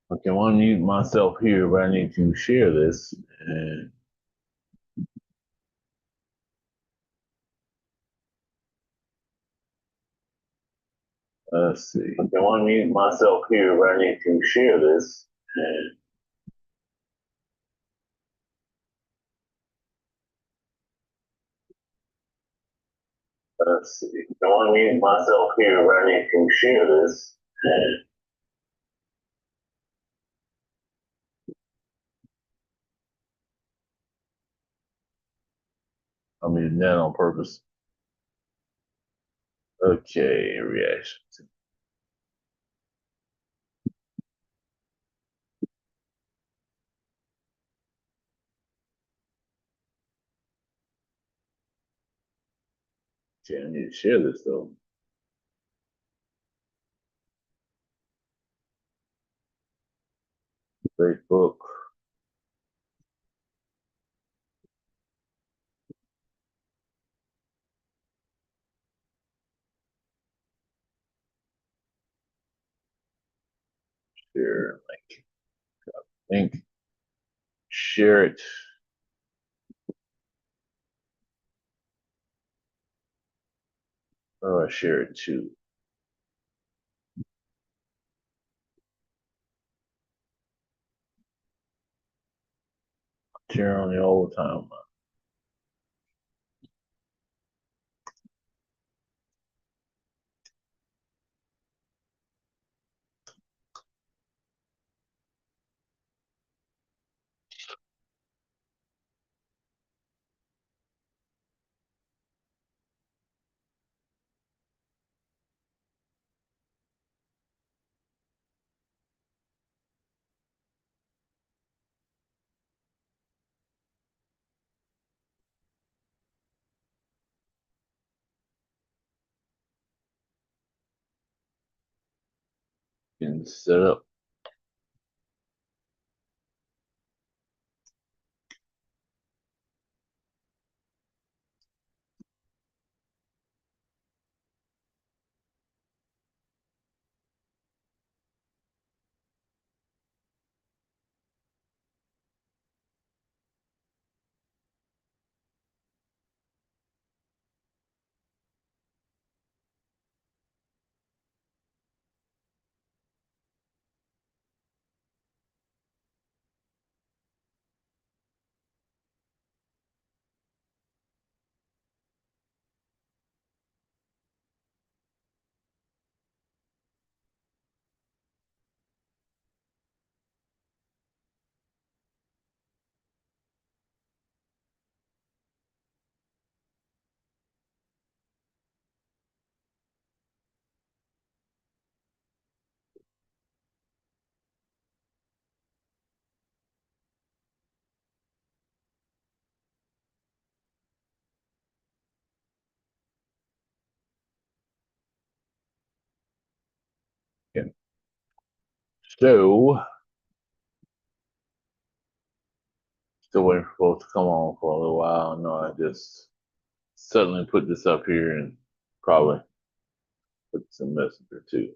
Okay, I want to mute myself here, but I need to share this. And let's see. Okay, I want to mute myself here, but I need to share this. And let's see. I want to mute myself here, but I need to share this. And I'm muting that on purpose. Okay, reaction. Okay, I need to share this though. Facebook. Share link. Share it. Or I share it to. Share on the old timeline. Getting set up. Okay. So still waiting for folks to come on for a little while. No, I just suddenly put this up here and probably put some messenger too.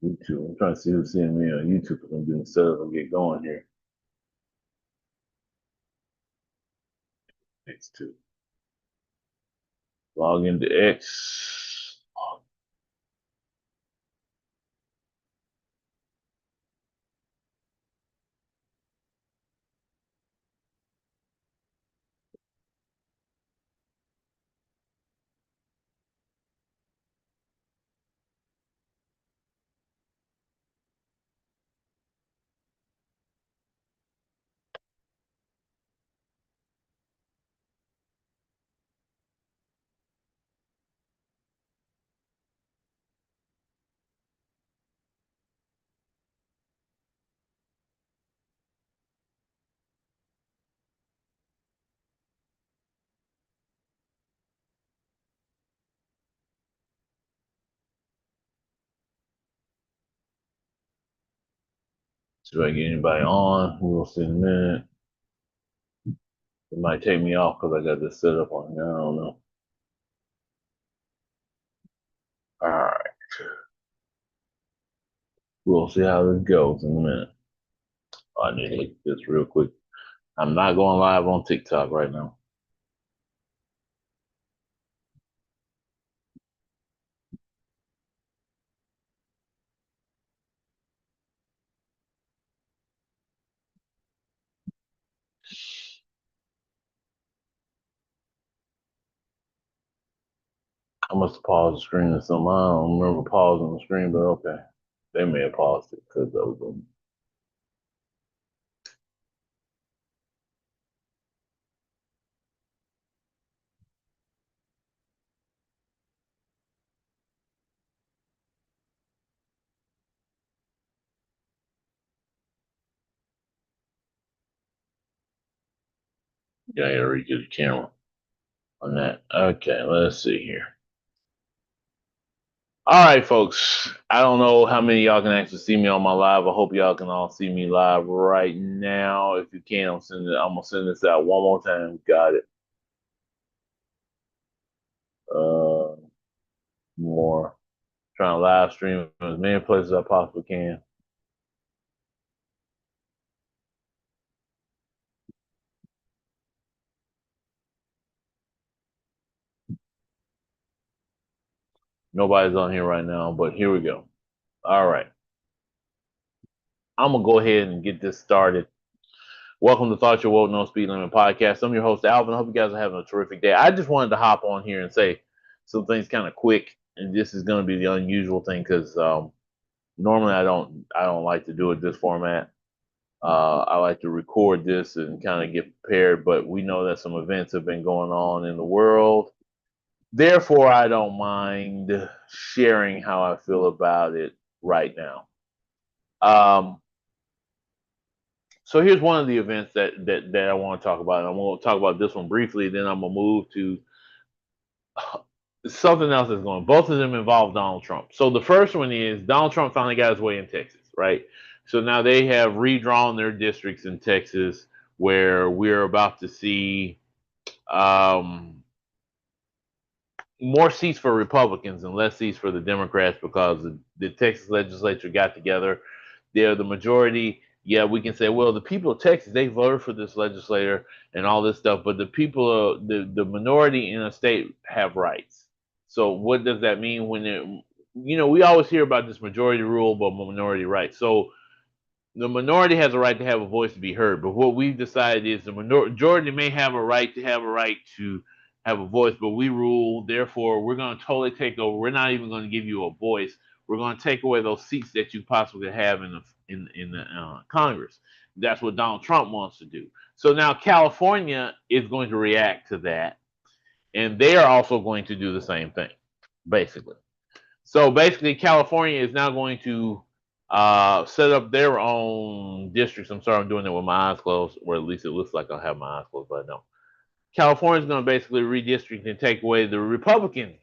YouTube. I'm trying to see who's seeing me on YouTube. I'm doing setup and get going here. Next two. Log into X. See if I get anybody on. We'll see in a minute. It might take me off because I got this set up on here. I don't know. All right. We'll see how this goes in a minute. I need to look at this real quick. I'm not going live on TikTok right now. I must have paused the screen or something. I don't remember pausing the screen, but okay. They may have paused it because I was on. Yeah, I gotta redo the camera on that. Okay, let's see here. All right, folks. I don't know how many of y'all can actually see me on my live. I hope y'all can all see me live right now. If you can, I'm gonna send this out one more time. Got it. Uh, more. Trying to live stream as many places as I possibly can. Nobody's on here right now, but here we go. All right. I'm gonna go ahead and get this started. Welcome to Thought Your Woke No Speed Limit Podcast. I'm your host, Alvin. I hope you guys are having a terrific day. I just wanted to hop on here and say some things kind of quick, and this is gonna be the unusual thing because normally I don't like to do it this format. I like to record this and kind of get prepared, but we know that some events have been going on in the world. Therefore, I don't mind sharing how I feel about it right now. Um, so here's one of the events that I want to talk about. And I'm going to talk about this one briefly. Then I'm gonna move to something else that's going. Both of them involve Donald Trump. So the first one is Donald Trump finally got his way in Texas, right? So now they have redrawn their districts in Texas, where we're about to see um, more seats for Republicans and less seats for the Democrats because the Texas legislature got together. They're the majority. Yeah, we can say, well, the people of Texas, they voted for this legislator and all this stuff, but the people, the minority in a state have rights. So what does that mean when we always hear about this majority rule, but minority rights. So the minority has a right to have a voice to be heard, but what we've decided is the majority may have a right to have a voice, but we rule, therefore we're going to totally take over. We're not even going to give you a voice. We're going to take away those seats that you possibly have in the Congress. That's what Donald Trump wants to do. So now California is going to react to that, and they are also going to do the same thing, basically. So basically, California is now going to set up their own districts. I'm sorry, I'm doing it with my eyes closed, or at least it looks like I have my eyes closed, but no. California is going to basically redistrict and take away the Republican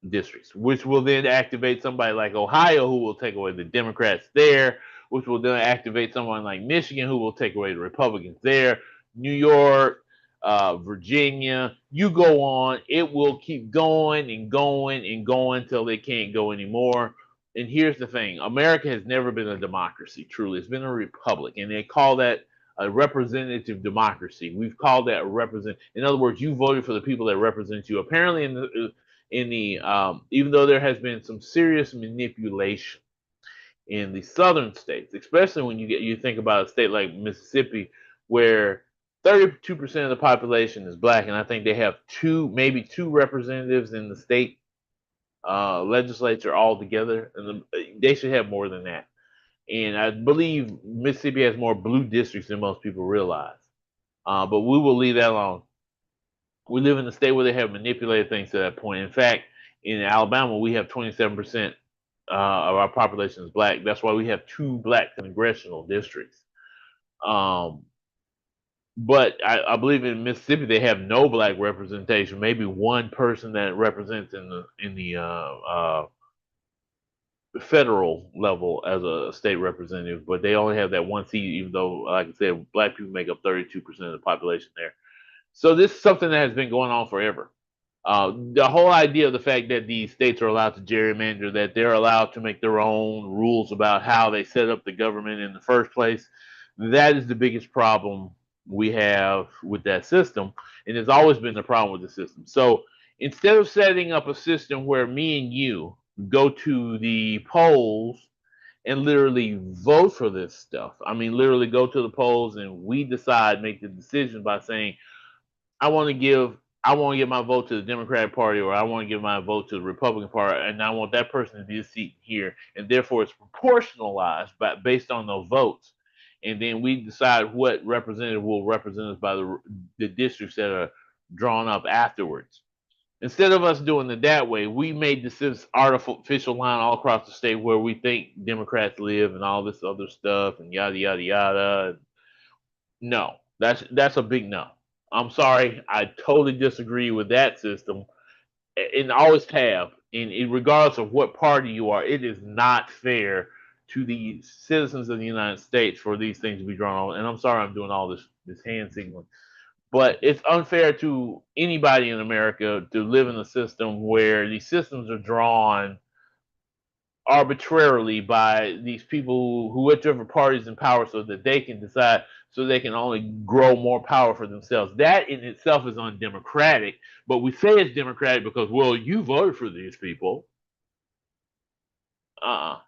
districts, which will then activate somebody like Ohio, who will take away the Democrats there, which will then activate someone like Michigan, who will take away the Republicans there. New York, Virginia, you go on. It will keep going and going and going until they can't go anymore. And here's the thing: America has never been a democracy. Truly, it's been a republic, and they call that a representative democracy. We've called that represent. In other words, you voted for the people that represent you. Apparently, in the even though there has been some serious manipulation in the southern states, especially when you think about a state like Mississippi, where 32% of the population is black, and I think they have maybe two representatives in the state legislature altogether, and they should have more than that. And I believe Mississippi has more blue districts than most people realize. But we will leave that alone. We live in a state where they have manipulated things to that point. In fact, in Alabama, we have 27% of our population is black. That's why we have two black congressional districts. Um, but I believe in Mississippi they have no black representation. Maybe one person that represents in the federal level as a state representative, but they only have that one seat. Even though, like I said, black people make up 32% of the population there. So this is something that has been going on forever. The whole idea of the fact that these states are allowed to gerrymander, that they're allowed to make their own rules about how they set up the government in the first place, that is the biggest problem we have with that system, and it's always been the problem with the system. So instead of setting up a system where me and you go to the polls and literally vote for this stuff, I mean, literally go to the polls and we decide, make the decision by saying, I want to give I want to give my vote to the Democratic Party, or I want to give my vote to the Republican Party, and I want that person to be a seat here, and therefore it's proportionalized based on those votes, and then we decide what representative will represent us by the districts that are drawn up afterwards. Instead of us doing it that way, we made this artificial line all across the state where we think Democrats live and all this other stuff and yada yada yada. No, that's a big no. I'm sorry, I totally disagree with that system, and always have. And regardless of what party you are, it is not fair to the citizens of the United States for these things to be drawn on. And I'm sorry, I'm doing all this hand signaling, but it's unfair to anybody in America to live in a system where these systems are drawn arbitrarily by these people who whichever party's in power so that they can decide, so they can only grow more power for themselves. That in itself is undemocratic, but we say it's democratic because, well, you voted for these people.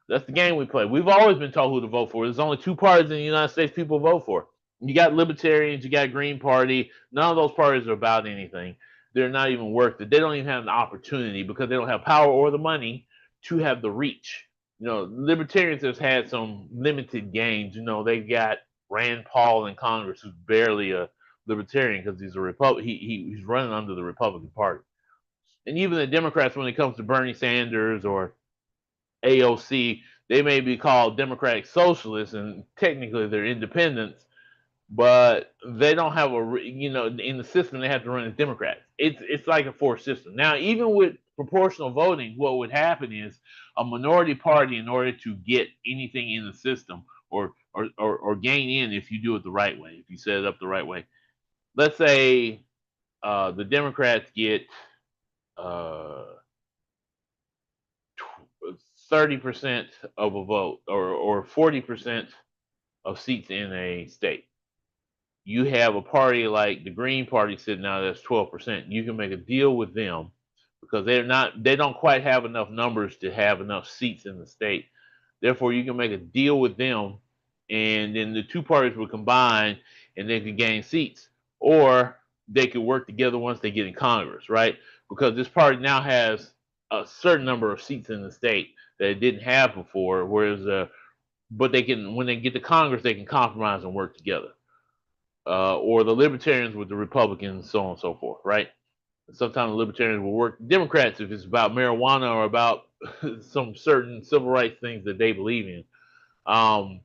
That's the game we play. We've always been told who to vote for. There's only two parties in the United States people vote for. You got libertarians, you got Green Party. None of those parties are about anything. They're not even worth it. They don't even have an opportunity because they don't have power or the money to have the reach. Libertarians have had some limited gains. They got Rand Paul in Congress, who's barely a libertarian because he's a Republican. He's running under the Republican Party. And even the Democrats, when it comes to Bernie Sanders or AOC, they may be called Democratic Socialists, and technically they're independents, but they don't have in the system they have to run as Democrats. It's like a forced system. Now, even with proportional voting, what would happen is a minority party, in order to get anything in the system or gain in, if you do it the right way, if you set it up the right way. Let's say the Democrats get 30% of a vote, or 40% of seats in a state. You have a party like the Green Party sitting out that's 12%. You can make a deal with them because they don't quite have enough numbers to have enough seats in the state. Therefore, you can make a deal with them, and then the two parties will combine and they could gain seats, or they could work together once they get in Congress, right? Because this party now has a certain number of seats in the state that it didn't have before, whereas but they can, when they get to Congress, they can compromise and work together, or the libertarians with the Republicans, so on and so forth, right? Sometimes the libertarians will work with Democrats if it's about marijuana or about some certain civil rights things that they believe in. Um,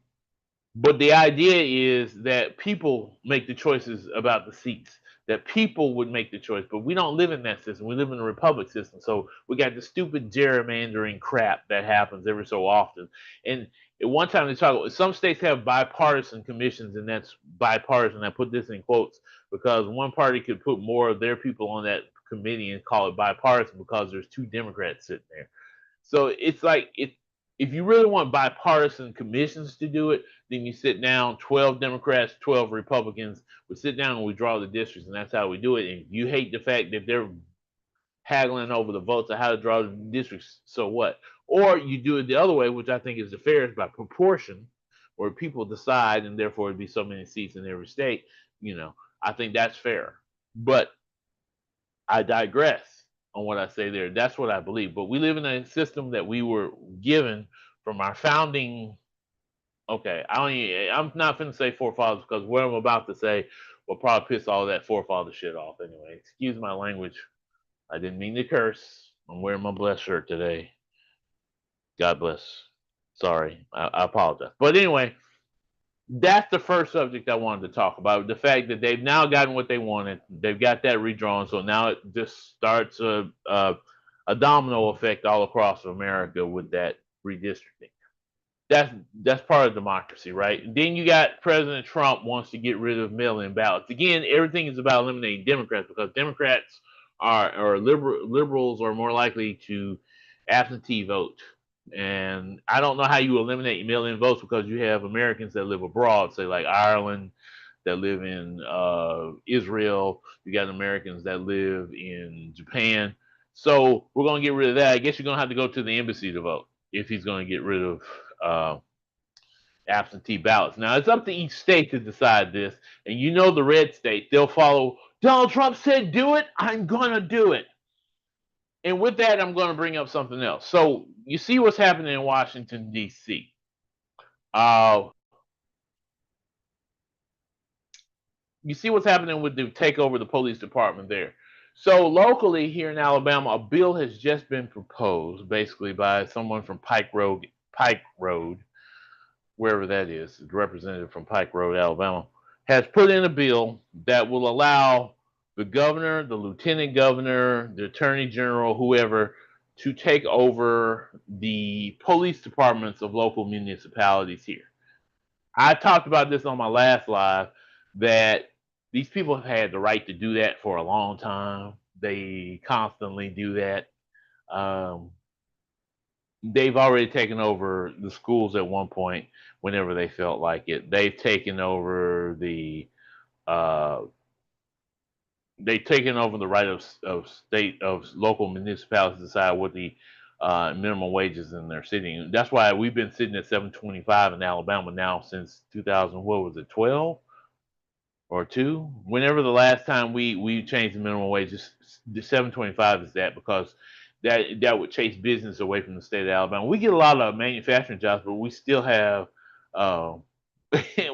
but the idea is that people make the choices about the seats. That people would make the choice, but we don't live in that system. We live in a republic system. So we got the stupid gerrymandering crap that happens every so often. And at one time they talk about some states have bipartisan commissions, and that's bipartisan. I put this in quotes because one party could put more of their people on that committee and call it bipartisan because there's two Democrats sitting there. So it's like it. if you really want bipartisan commissions to do it, then you sit down 12 Democrats, 12 Republicans. We sit down and we draw the districts, and that's how we do it. And you hate the fact that they're haggling over the votes of how to draw the districts, so what? Or you do it the other way, which I think is the fairest, by proportion, where people decide, and therefore it'd be so many seats in every state. You know, I think that's fair. But I digress on what I say there. That's what I believe. But we live in a system that we were given from our founding. Okay, I'm not going to say forefathers because what I'm about to say will probably piss all that forefather shit off anyway. Excuse my language. I didn't mean to curse. I'm wearing my blessed shirt today. God bless. Sorry, I apologize. But anyway, that's the first subject I wanted to talk about. The fact that they've now gotten what they wanted. They've got that redrawn. So now it just starts a domino effect all across America with that redistricting. That's part of democracy, right? And then you got President Trump wants to get rid of mail-in ballots. Again, everything is about eliminating Democrats because Democrats are liberals are more likely to absentee vote. And I don't know how you eliminate mail-in votes because you have Americans that live abroad, say like Ireland, that live in Israel. You got Americans that live in Japan. So we're going to get rid of that. I guess you're going to have to go to the embassy to vote if he's going to get rid of uh, absentee ballots. Now it's up to each state to decide this, and you know the red states they'll follow. Donald Trump said, "Do it. I'm going to do it." And with that, I'm going to bring up something else. So you see what's happening in Washington D.C. Uh, you see what's happening with the takeover of the police department there. So locally here in Alabama, a bill has just been proposed, basically by someone from Pike Road, wherever that is, the representative from Pike Road, Alabama, has put in a bill that will allow the governor, the lieutenant governor, the attorney general, whoever, to take over the police departments of local municipalities here. I talked about this on my last live that these people have had the right to do that for a long time. They constantly do that. Um, they've already taken over the schools at one point whenever they felt like it. Uh, they've taken over the right of state of local municipalities to decide what the minimum wages in their city. That's why we've been sitting at 725 in Alabama now since 2000. What was it, 12 or two? Whenever the last time we changed the minimum wages, the 725 is that because that would chase business away from the state of Alabama. We get a lot of manufacturing jobs, but we still have uh,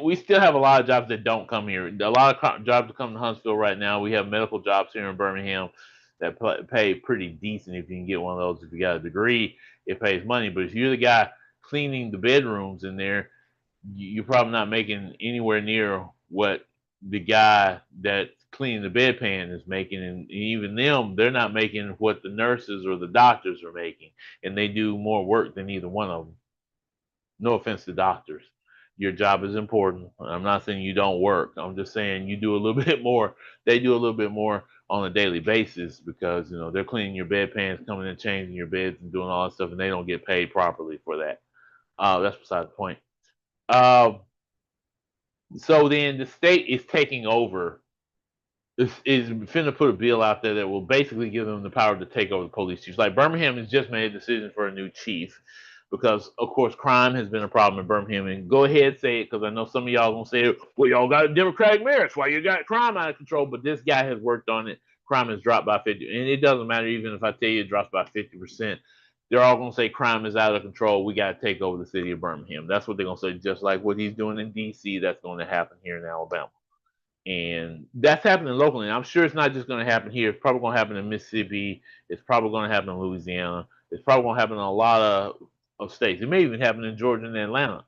we still have a lot of jobs that don't come here. A lot of jobs that come to Huntsville right now. We have medical jobs here in Birmingham that pay pretty decent if you can get one of those. If you got a degree, it pays money. But if you're the guy cleaning the bedrooms in there, you're probably not making anywhere near what the guy that's cleaning the bedpan is making, and even them, they're not making what the nurses or the doctors are making, and they do more work than either one of them. No offense to doctors, your job is important. I'm not saying you don't work. I'm just saying you do a little bit more. They do a little bit more on a daily basis because they're cleaning your bedpans, coming and changing your beds, and doing all that stuff, and they don't get paid properly for that. That's beside the point. Uh, so then the state is taking over. Is finna put a bill out there that will basically give them the power to take over the police chiefs. Like Birmingham has just made a decision for a new chief because, of course, crime has been a problem in Birmingham. And go ahead, say it because I know some of y'all gonna say, "Well, y'all got a Democratic mayor, that's why you got crime out of control." But this guy has worked on it. Crime has dropped by 50, and it doesn't matter even if I tell you it drops by 50%. They're all gonna say crime is out of control. We got to take over the city of Birmingham. That's what they're gonna say. Just like what he's doing in D.C., that's going to happen here in Alabama. And that's happening locally. And I'm sure it's not just going to happen here. It's probably going to happen in Mississippi. It's probably going to happen in Louisiana. It's probably going to happen in a lot of states. It may even happen in Georgia and Atlanta.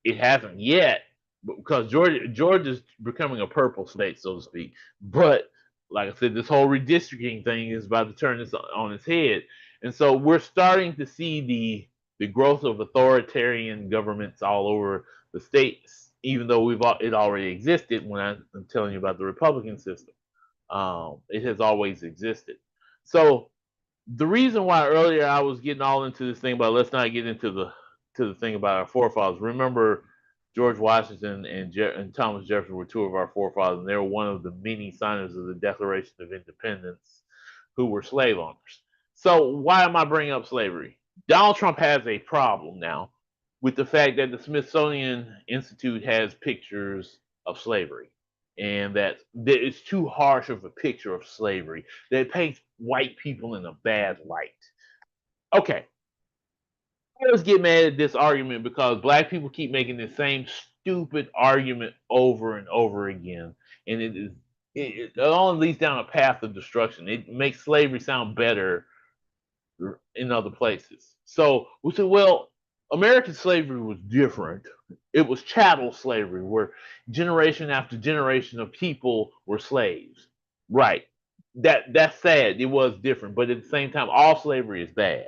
It hasn't yet because Georgia's becoming a purple state, so to speak. But like I said, this whole redistricting thing is about to turn this on its head. And so we're starting to see the growth of authoritarian governments all over the states, even though it already existed. When I'm telling you about the Republican system, it has always existed. So the reason why earlier I was getting all into this thing, but let's not get into to the thing about our forefathers. Remember, George Washington and Thomas Jefferson were two of our forefathers, and they were one of the many signers of the Declaration of Independence who were slave owners. So why am I bringing up slavery? Donald Trump has a problem now with the fact that the Smithsonian Institute has pictures of slavery, and that it's too harsh of a picture of slavery, that it paints white people in a bad light. Okay, I always get mad at this argument because black people keep making the same stupid argument over and over again, and it only leads down a path of destruction. It makes slavery sound better in other places. So we said, well, American slavery was different. It was chattel slavery, where generation after generation of people were slaves. Right. That's sad. It was different, but at the same time, all slavery is bad.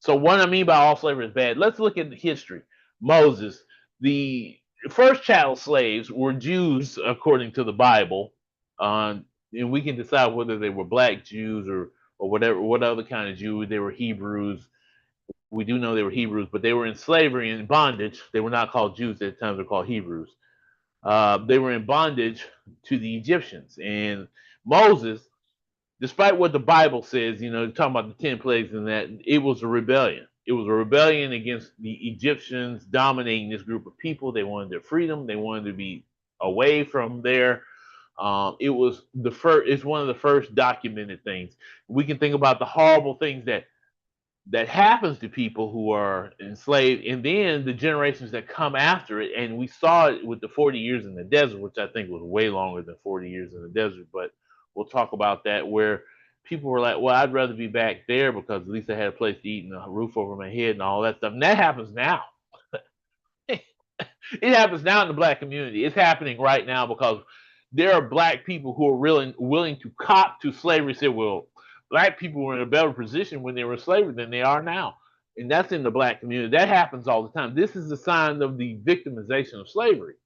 So what I mean by all slavery is bad, let's look at the history. Moses, the first chattel slaves were Jews according to the Bible, and we can decide whether they were black Jews or whatever, what other kind of Jew. They were Hebrews. We do know they were Hebrews, but they were in slavery and bondage. They were not called Jews at the time; they're called Hebrews. They were in bondage to the Egyptians, and Moses, despite what the Bible says, talking about the 10 plagues and that, it was a rebellion. It was a rebellion against the Egyptians dominating this group of people. They wanted their freedom. They wanted to be away from there. It was the first. It's one of the first documented things. We can think about the horrible things that happens to people who are enslaved, and then the generations that come after it. And we saw it with the 40 years in the desert, which I think was way longer than 40 years in the desert. But we'll talk about that, where people were like, well, I'd rather be back there because at least I had a place to eat and a roof over my head and all that stuff. And that happens now. It happens now in the black community. It's happening right now because there are black people who are really willing to cop to slavery. Say, well, black people were in a better position when they were slavery than they are now. And that's in the black community. That happens all the time. This is a sign of the victimization of slavery.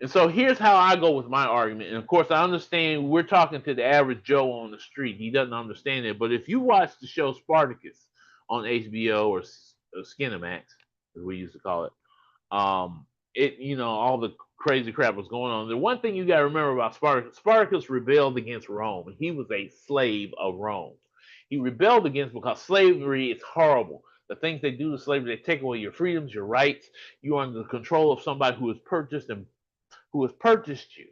And so here's how I go with my argument. And of course, I understand we're talking to the average Joe on the street. He doesn't understand it. But if you watch the show Spartacus on HBO or Skinamax, as we used to call it, all the crazy crap was going on. The one thing you got to remember about Spartacus rebelled against Rome, and he was a slave of Rome. He rebelled against because slavery is horrible. The things they do to slavery, they take away your freedoms, your rights. You're under the control of somebody who has purchased you.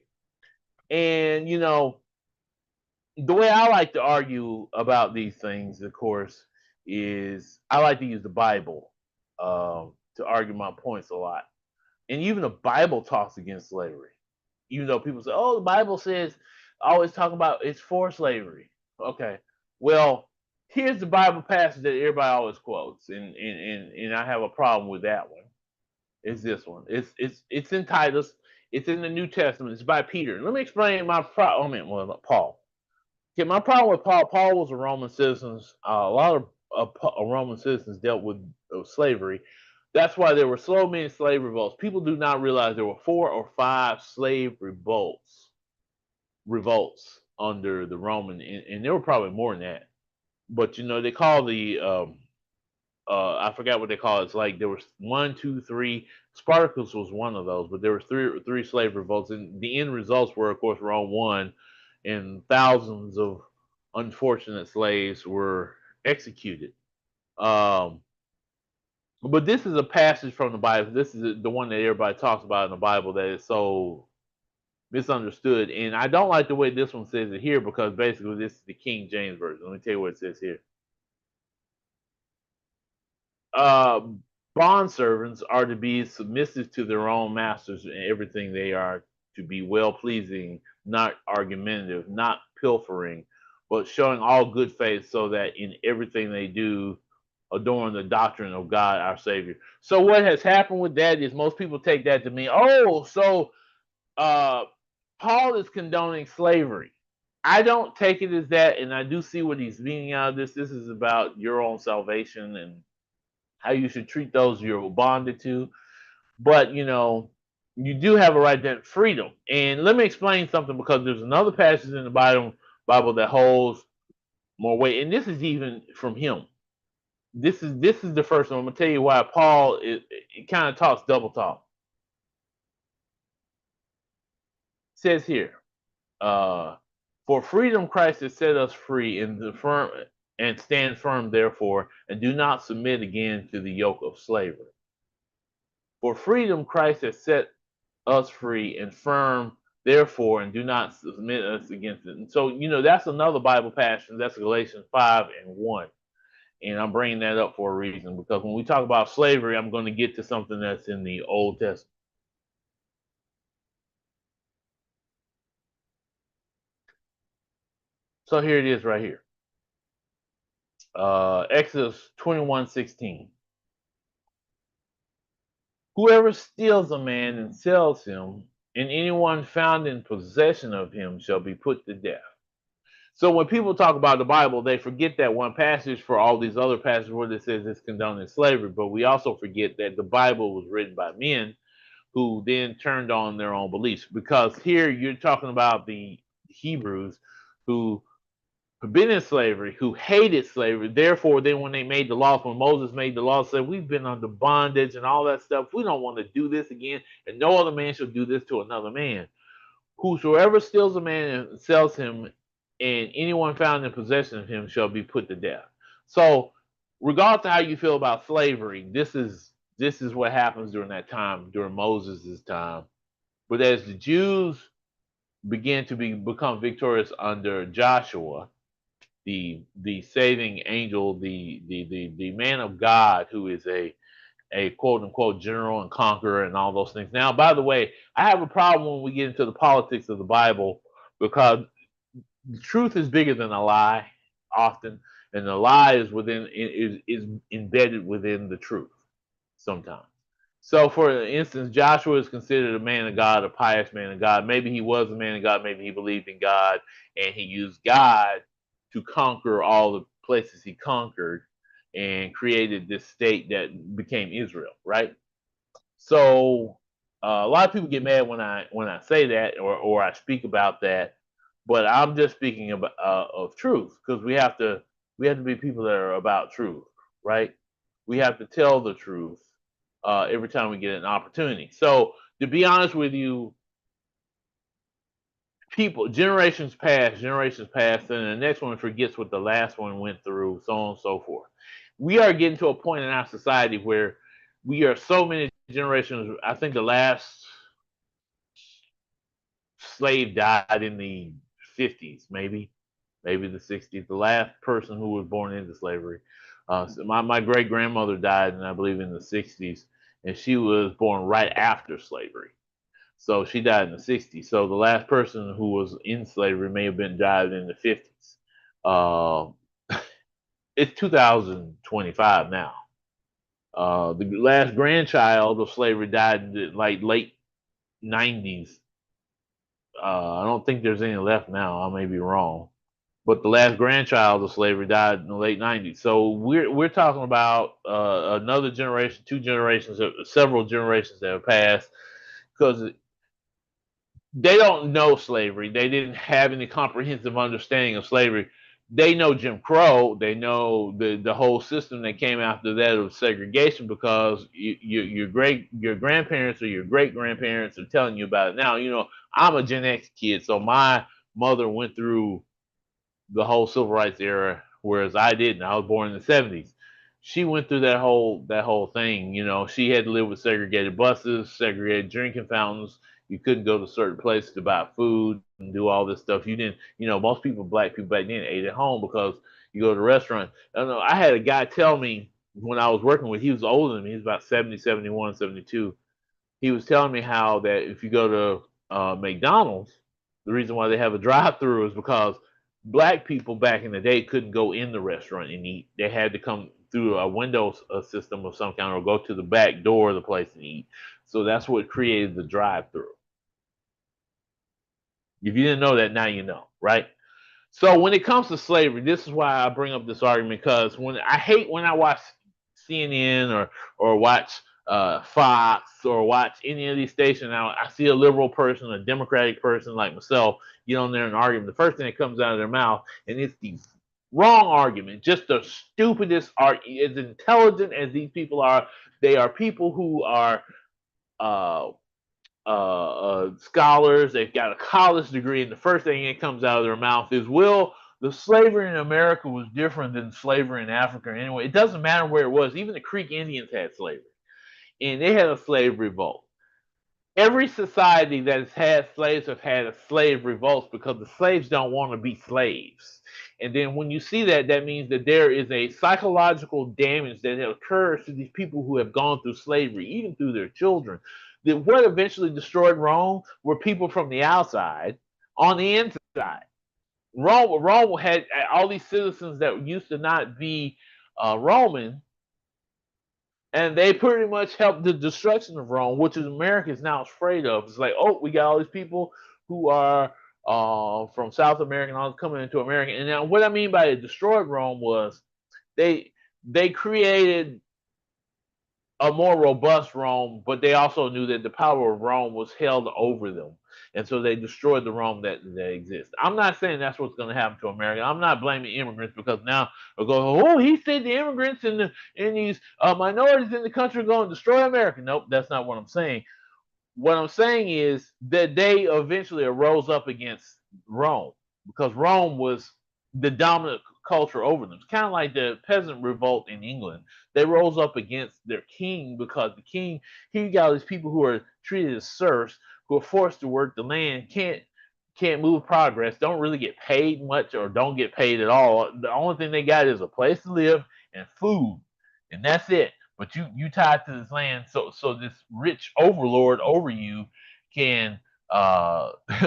And the way I like to argue about these things, of course, is I like to use the Bible to argue my points a lot. And even the Bible talks against slavery. Even though people say, oh, the Bible says, always talk about it's for slavery. Okay. Well, here's the Bible passage that everybody always quotes, and I have a problem with that one. It's this one. It's in Titus. It's in the New Testament. It's by Peter. Let me explain my problem. Paul. Okay, my problem with Paul. Paul was a Roman citizen. A lot of Roman citizens dealt with slavery. That's why there were so many slave revolts. People do not realize there were 4 or 5 slave revolts under the Roman, and there were probably more than that. But they call the I forgot what they call it. It's like there was 1, 2, 3. Spartacus was one of those, but there were three slave revolts, and the end results were, of course, Rome won, and thousands of unfortunate slaves were executed. But this is a passage from the Bible. This is the one that everybody talks about in the Bible that is so misunderstood. And I don't like the way this one says it here because basically this is the King James Version. Let me tell you what it says here. Bond servants are to be submissive to their own masters in everything they are, to be well-pleasing, not argumentative, not pilfering, but showing all good faith, so that in everything they do, adorn the doctrine of God our Savior. So what has happened with that is most people take that to mean, Paul is condoning slavery. I don't take it as that, and I do see what he's meaning out of this. This is about your own salvation and how you should treat those you're bonded to. But you do have a right to freedom. And let me explain something, because there's another passage in the Bible that holds more weight, and this is even from him. This is the first one. I'm gonna tell you why Paul it kind of talks double talk. It says here, uh, for freedom Christ has set us free, and stand firm therefore, and do not submit again to the yoke of slavery. For freedom Christ has set us free and firm therefore, and do not submit us against it. And so, that's another Bible passage. That's Galatians 5:1. And I'm bringing that up for a reason, because when we talk about slavery, I'm going to get to something that's in the Old Testament. So here it is right here. Exodus 21:16. Whoever steals a man and sells him, and anyone found in possession of him shall be put to death. So when people talk about the Bible, they forget that one passage for all these other passages where it says it's condoning slavery. But we also forget that the Bible was written by men who then turned on their own beliefs. Because here you're talking about the Hebrews who have been in slavery, who hated slavery. Therefore, then when they made the laws, when Moses made the law, said we've been under bondage and all that stuff. We don't want to do this again, and no other man shall do this to another man. Whosoever steals a man and sells him, and anyone found in possession of him shall be put to death. So, regardless of how you feel about slavery, this is what happens during that time, during Moses' time. But as the Jews began to become victorious under Joshua, the saving angel, the man of God, who is a quote unquote general and conqueror and all those things. Now, by the way, I have a problem when we get into the politics of the Bible, because the truth is bigger than a lie often, and the lie is embedded within the truth sometimes. So, for instance, Joshua is considered a man of God, a pious man of God. Maybe he was a man of God. Maybe he believed in God, and he used God to conquer all the places he conquered and created this state that became Israel, right? So, a lot of people get mad when I say that, or I speak about that, but I'm just speaking about of truth, because we have to be people that are about truth, right? We have to tell the truth every time we get an opportunity. So, to be honest with you, people, generations past, and the next one forgets what the last one went through, so on and so forth. We are getting to a point in our society where we are so many generations. I think the last slave died in the 50s, maybe the 60s. The last person who was born into slavery. So my great grandmother died, and I believe in the 60s, and she was born right after slavery. So she died in the 60s. So the last person who was in slavery may have been died in the 50s. Uh, it's 2025 now. The last grandchild of slavery died in the, like, late 90s. I don't think there's any left now. I may be wrong, but the last grandchild of slavery died in the late 90s. So we're talking about another generation, two generations, several generations that have passed, because they don't know slavery. They didn't have any comprehensive understanding of slavery. They know Jim Crow. They know the whole system that came after that of segregation, because your grandparents or your great grandparents are telling you about it now. I'm a Gen X kid, so my mother went through the whole civil rights era, whereas I didn't. I was born in the 70s. She went through that whole thing. She had to live with segregated buses, segregated drinking fountains. You couldn't go to certain places to buy food and do all this stuff. You didn't. Most people, black people back then, ate at home, because you go to the restaurant. I don't know. I had a guy tell me when I was working with. He was older than me. He was about 70, 71, 72. He was telling me how that if you go to McDonald's, the reason why they have a drive-through is because black people back in the day couldn't go in the restaurant and eat. They had to come through a window system of some kind, or go to the back door of the place and eat. So that's what created the drive-through. If you didn't know that, now you know, right? So when it comes to slavery, this is why I bring up this argument, because I hate when I watch CNN or watch Fox, or watch any of these stations. Now I see a liberal person, a Democratic person like myself, get on there and argue. The first thing that comes out of their mouth, and it's the Wrong argument. Just the stupidest art. As intelligent as these people are, they are people who are uh, scholars. They've got a college degree, and the first thing that comes out of their mouth is, "Well, the slavery in America was different than slavery in Africa." Anyway, it doesn't matter where it was. Even the Creek Indians had slavery, and they had a slave revolt. Every society that has had slaves have had a slave revolt because the slaves don't want to be slaves. And then when you see that, that means that there is a psychological damage that occurs to these people who have gone through slavery, even through their children. That what eventually destroyed Rome were people from the outside on the inside. Rome had all these citizens that used to not be Roman, and they pretty much helped the destruction of Rome, which is America is now afraid of. It's like, oh, we got all these people who are from South America and all coming into America. And now, what I mean by it destroyed Rome was they they created a more robust Rome, but they also knew that the power of Rome was held over them. And so they destroyed the Rome that exists. I'm not saying that's what's going to happen to America. I'm not blaming immigrants because now they'll go, oh, he said the immigrants and these minorities in the country are going to destroy America. Nope, that's not what I'm saying. What I'm saying is that they eventually arose up against Rome because Rome was the dominant culture over them. It's kind of like the peasant revolt in England. They rose up against their king because the king, he got all these people who are treated as serfs, who are forced to work the land, can't move progress, don't really get paid much or don't get paid at all. The only thing they got is a place to live and food, and that's it. But you tied to this land, so this rich overlord over you can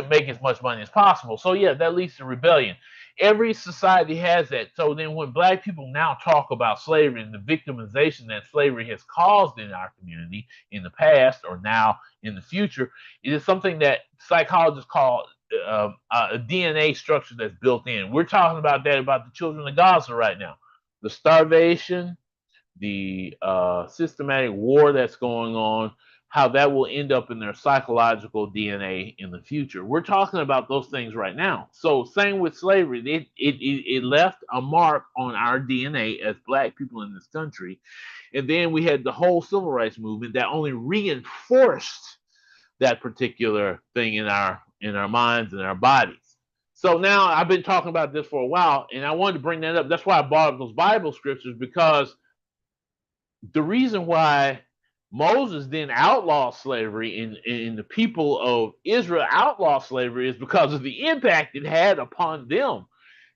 make as much money as possible. So yeah, that leads to rebellion. Every society has that. So then when black people now talk about slavery and the victimization that slavery has caused in our community in the past or now in the future, it is something that psychologists call a DNA structure that's built in. We're talking about that about the children of Gaza right now. The starvation, the systematic war that's going on, how that will end up in their psychological DNA in the future. We're talking about those things right now. So, same with slavery, it left a mark on our DNA as black people in this country. And then we had the whole civil rights movement that only reinforced that particular thing in our minds and our bodies. So now I've been talking about this for a while, and I wanted to bring that up. That's why I brought up those Bible scriptures because the reason why Moses then outlawed slavery and the people of Israel outlawed slavery is because of the impact it had upon them.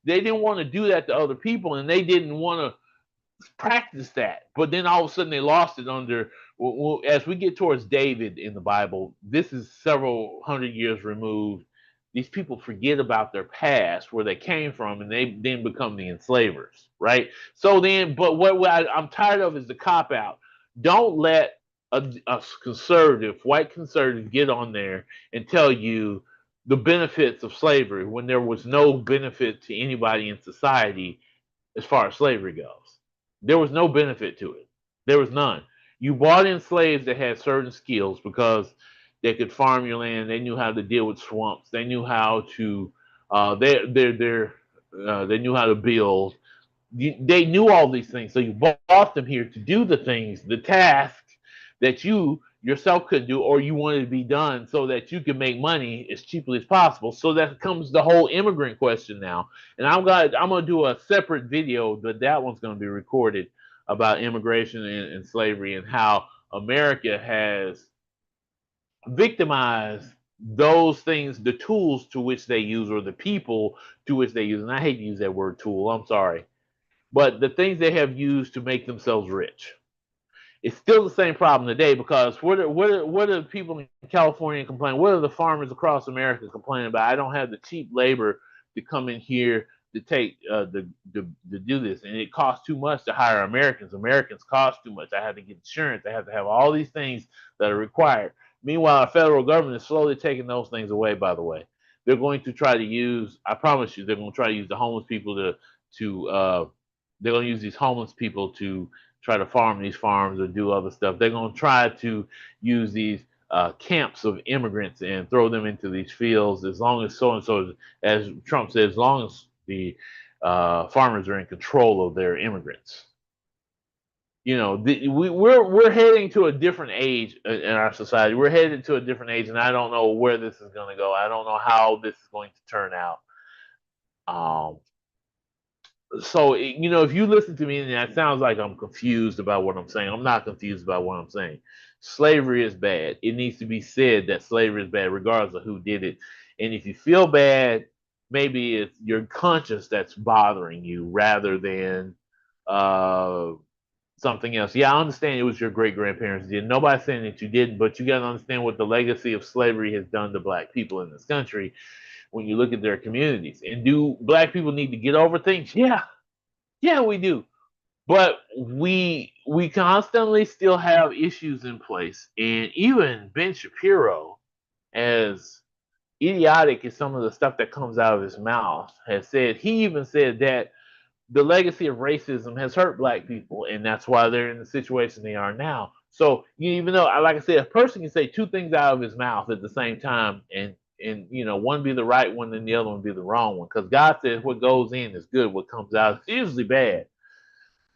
They didn't want to do that to other people, and they didn't want to practice that. But then all of a sudden they lost it under. Well, as we get towards David in the Bible, this is several hundred years removed. These people forget about their past, where they came from, and they then become the enslavers, right? So then, but I'm tired of is the cop out. Don't let a conservative, white conservative, get on there and tell you the benefits of slavery when there was no benefit to anybody in society as far as slavery goes. There was no benefit to it. There was none. You bought in slaves that had certain skills because they could farm your land. They knew how to deal with swamps. They knew how to they knew how to build. They knew all these things. So you bought them here to do the things, the tasks that you yourself couldn't do or you wanted to be done so that you can make money as cheaply as possible. So that comes the whole immigrant question now. And I'm gonna do a separate video, but that one's gonna be recorded about immigration and slavery and how America has victimized those things, the tools to which they use or the people to which they use. And I hate to use that word tool, I'm sorry, but the things they have used to make themselves rich. It's still the same problem today because what are the people in California complaining? What are the farmers across America complaining about? I don't have the cheap labor to come in here to take to do this, and it costs too much to hire Americans. Americans cost too much. I have to get insurance. I have to have all these things that are required. Meanwhile, the federal government is slowly taking those things away. By the way, they're going to try to use. I promise you, they're going to try to use the homeless people to they're going to use these homeless people to try to farm these farms or do other stuff. They're going to try to use these camps of immigrants and throw them into these fields as long as so and so, as Trump said, as long as the farmers are in control of their immigrants. You know, we're heading to a different age in our society. We're headed to a different age, and I don't know where this is going to go. I don't know how this is going to turn out. Um, so you know, if you listen to me, and that sounds like I'm confused about what I'm saying. I'm not confused about what I'm saying. Slavery is bad. It needs to be said that slavery is bad, regardless of who did it. And if you feel bad, maybe it's your conscience that's bothering you rather than uh, something else. Yeah, I understand it was your great grandparents did. Nobody's saying that you didn't, but you got to understand what the legacy of slavery has done to black people in this country when you look at their communities. And do black people need to get over things? Yeah, yeah, we do. But we constantly still have issues in place. And even Ben Shapiro, as idiotic as some of the stuff that comes out of his mouth, has said, he even said that the legacy of racism has hurt black people, and that's why they're in the situation they are now. So even though, like I said, a person can say two things out of his mouth at the same time, and you know, one be the right one and the other one be the wrong one, because God says what goes in is good, what comes out is usually bad.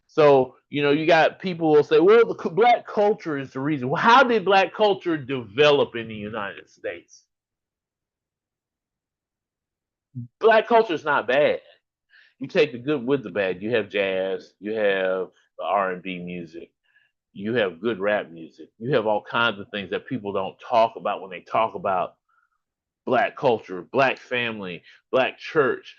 So you know, you got people who will say, well, the black culture is the reason. Well, how did black culture develop in the United States? Black culture is not bad. You take the good with the bad. You have jazz, you have R&B music, you have good rap music, you have all kinds of things that people don't talk about when they talk about black culture, black family, black church.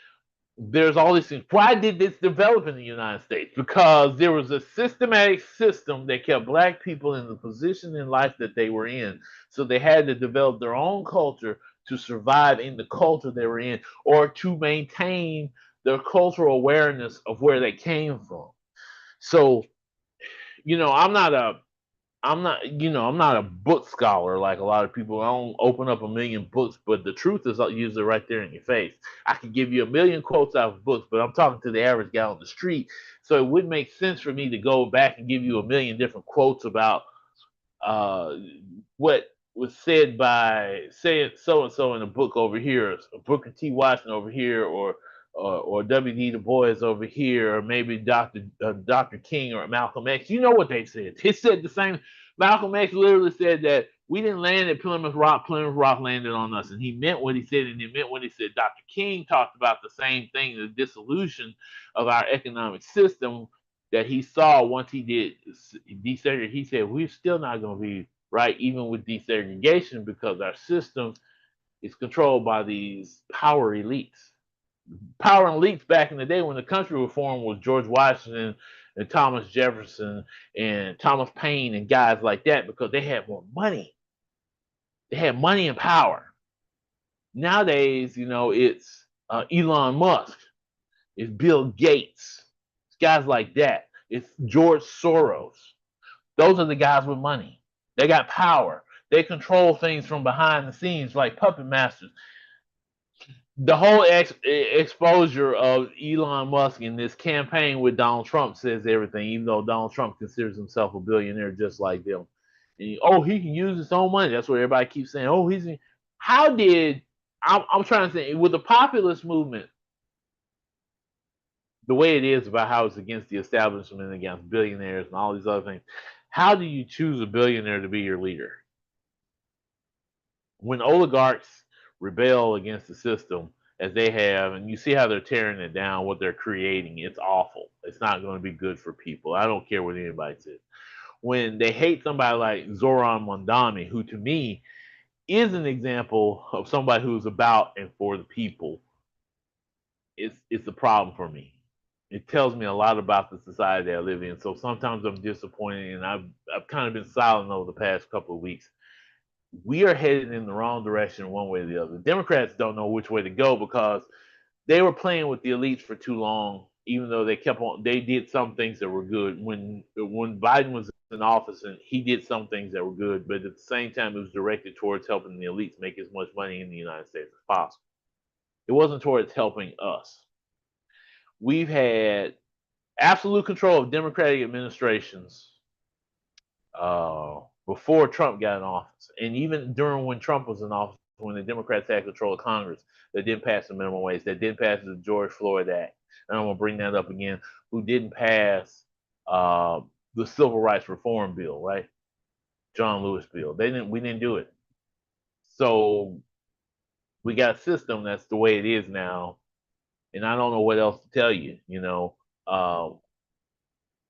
There's all these things. Why did this develop in the United States? Because there was a systematic system that kept black people in the position in life that they were in. So they had to develop their own culture to survive in the culture they were in, or to maintain their cultural awareness of where they came from. So, you know, I'm not a book scholar like a lot of people. I don't open up a million books, but the truth is usually right there in your face. I could give you a million quotes out of books, but I'm talking to the average guy on the street. So it wouldn't make sense for me to go back and give you a million different quotes about uh, what was said by saying so and so in a book over here, Booker T. Washington over here, or W.D. Du Bois over here, or maybe Dr. King or Malcolm X. You know what they said? They said the same. Malcolm X literally said that we didn't land at Plymouth Rock. Plymouth Rock landed on us, and he meant what he said, and he meant what he said. Dr. King talked about the same thing: the dissolution of our economic system that he saw once he did desegregation. He said we're still not going to be right even with desegregation because our system is controlled by these power elites. Power elites back in the day when the country reform was George Washington and Thomas Jefferson and Thomas Paine and guys like that because they had more money. They had money and power. Nowadays, you know, it's Elon Musk, it's Bill Gates, it's guys like that. It's George Soros. Those are the guys with money. They got power. They control things from behind the scenes like puppet masters. The whole exposure of Elon Musk in this campaign with Donald Trump says everything, even though Donald Trump considers himself a billionaire just like them. And, oh, he can use his own money. That's what everybody keeps saying. Oh, he's. How did. I'm trying to say, with the populist movement, the way it is about how it's against the establishment, against billionaires and all these other things, how do you choose a billionaire to be your leader? When oligarchs rebel against the system as they have, and you see how they're tearing it down, what they're creating, it's awful. It's not going to be good for people. I don't care what anybody says. When they hate somebody like Zoran Mondani, who to me is an example of somebody who's about and for the people, it's a problem for me. It tells me a lot about the society I live in. So sometimes I'm disappointed, and I've kind of been silent over the past couple of weeks. We are headed in the wrong direction one way or the other. Democrats don't know which way to go because they were playing with the elites for too long, even though they did some things that were good. When Biden was in office and he did some things that were good, but at the same time it was directed towards helping the elites make as much money in the United States as possible. It wasn't towards helping us. We've had absolute control of Democratic administrations before Trump got in office, and even during when Trump was in office, when the Democrats had control of Congress that didn't pass the minimum wage, that didn't pass the George Floyd Act, and I'm gonna bring that up again, who didn't pass uh, the Civil Rights Reform Bill, right? John Lewis bill. They didn't. We didn't do it. So we got a system that's the way it is now, and I don't know what else to tell you. Um,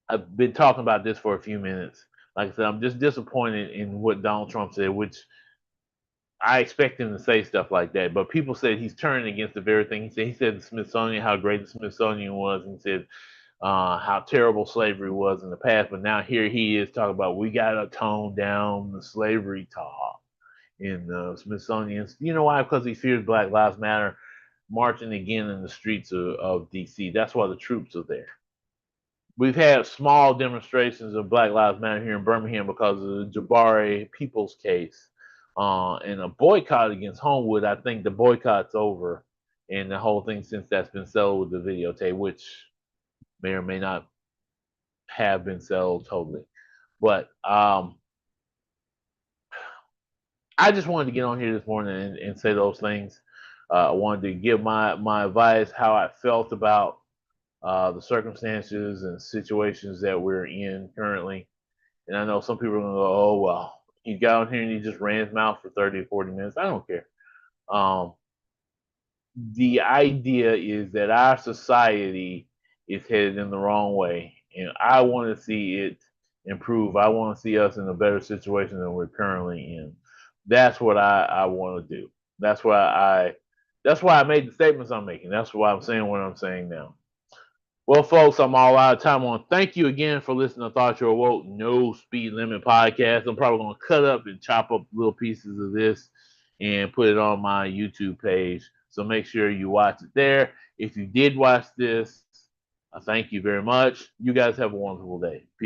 I've been talking about this for a few minutes. Like I said, I'm just disappointed in what Donald Trump said, which I expect him to say stuff like that. But people said he's turning against the very thing he said. He said the Smithsonian, how great the Smithsonian was, and said how terrible slavery was in the past. But now here he is talking about we got to tone down the slavery talk in the Smithsonian. You know why? Because he fears Black Lives Matter marching again in the streets of D.C. That's why the troops are there. We've had small demonstrations of Black Lives Matter here in Birmingham because of the Jabari Peoples case. And a boycott against Homewood, I think the boycott's over. And the whole thing since that's been settled with the videotape, which may or may not have been settled totally. But I just wanted to get on here this morning and say those things. I wanted to give my advice, how I felt about the circumstances and situations that we're in currently. And I know some people are going to go, oh, well, he got on here and he just ran his mouth for 30 or 40 minutes. I don't care. Um, the idea is that our society is headed in the wrong way. And I want to see it improve. I want to see us in a better situation than we're currently in. That's what I want to do. That's why I made the statements I'm making. That's why I'm saying what I'm saying now. Well, folks, I'm all out of time. I want to thank you again for listening to Thought You Were Woke No Speed Limit podcast. I'm probably going to cut up and chop up little pieces of this and put it on my YouTube page. So make sure you watch it there. If you did watch this, I thank you very much. You guys have a wonderful day. Peace.